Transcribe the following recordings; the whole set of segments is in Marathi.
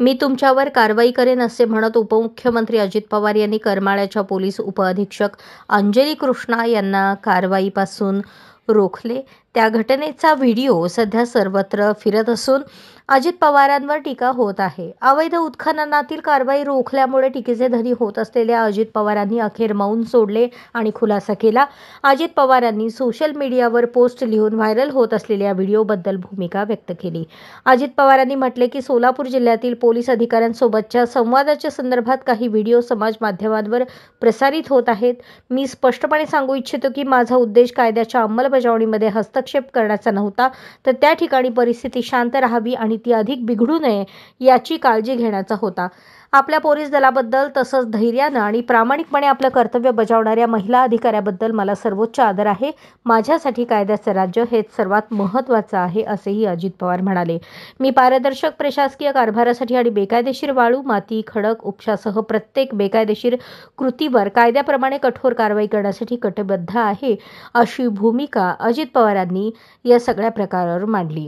मी तुमच्यावर कारवाई करेन असे म्हणत उपमुख्यमंत्री अजित पवार यांनी करमाळ्याच्या पोलीस उपअधीक्षक अंजली कृष्णा यांना कारवाईपासून रोखले। त्या घटनेचा व्हिडिओ सध्या सर्वत्र फिरत असून अजित पवारांवर टीका होत आहे। अवैध उत्खननातील कारवाई रोखल्यामुळे टीकेचे धनी होत असलेल्या अजित पवारांनी अखेर मौन सोडले आणि खुलासा केला। अजित पवारांनी सोशल मीडियावर पोस्ट लिहून व्हायरल होत असलेल्या व्हिडिओबद्दल भूमिका व्यक्त केली। अजित पवारांनी म्हटले की सोलापूर जिल्ह्यातील पोलीस अधिकाऱ्यांसोबतच्या संवादाच्या संदर्भात काही व्हिडिओ समाज माध्यमांवर प्रसारित होत आहेत। मी स्पष्टपणे सांगू इच्छितो की माझा उद्देश कायद्याच्या अंमलबजावणीमध्ये हस्तक्षेप करण्याचा नव्हता, तर त्या ठिकाणी परिस्थिती शांत राहावी आणि ती अधिक बिघडू नये याची काळजी घेण्याचा होता। आपल्या पोलीस दलाबद्दल तसंच धैर्यानं आणि प्रामाणिकपणे आपलं कर्तव्य बजावणाऱ्या महिला अधिकाऱ्याबद्दल मला सर्वोच्च आदर आहे। माझ्यासाठी कायद्याचं राज्य हेच सर्वात महत्त्वाचं आहे असेही अजित पवार म्हणाले। मी पारदर्शक प्रशासकीय कारभारासाठी आणि बेकायदेशीर वाळू, माती, खडक उपशासह प्रत्येक बेकायदेशीर कृतीवर कायद्याप्रमाणे कठोर कारवाई करण्यासाठी कटिबद्ध आहे, अशी भूमिका अजित पवारांनी या सगळ्या प्रकारावर मांडली।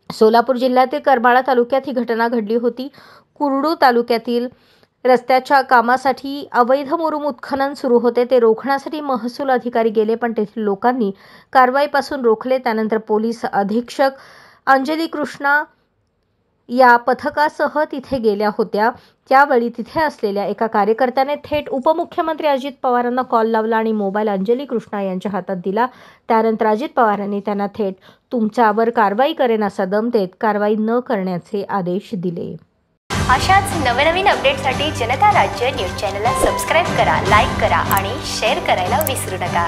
सोलापूर जिल्ह्यातील करमाळा तालुक्यात ही घटना घडली होती। कुरडू तालुक्यातील रस्त्याच्या कामासाठी अवैध मुरुम उत्खनन सुरू होते, ते रोखण्यासाठी महसूल अधिकारी गेले, पण तेथील लोकांनी कारवाईपासून रोखले। त्यानंतर पोलीस अधीक्षक अंजली कृष्णा या पथकासह तिथे गेल्या होत्या। त्यावेळी तिथे असलेल्या एका कार्यकर्त्याने थेट उपमुख्यमंत्री अजित पवारांना कॉल लावला आणि मोबाईल अंजली कृष्णा यांच्या हातात दिला। त्यानंतर अजित पवारांनी त्यांना थेट तुमच्यावर कारवाई करेन असा दम देत कारवाई न करण्याचे आदेश दिले। अशाच नवनवीन अपडेटसाठी जनता राज्य न्यूज चॅनलला सबस्क्राईब करा, लाईक करा आणि शेअर करायला विसरू नका।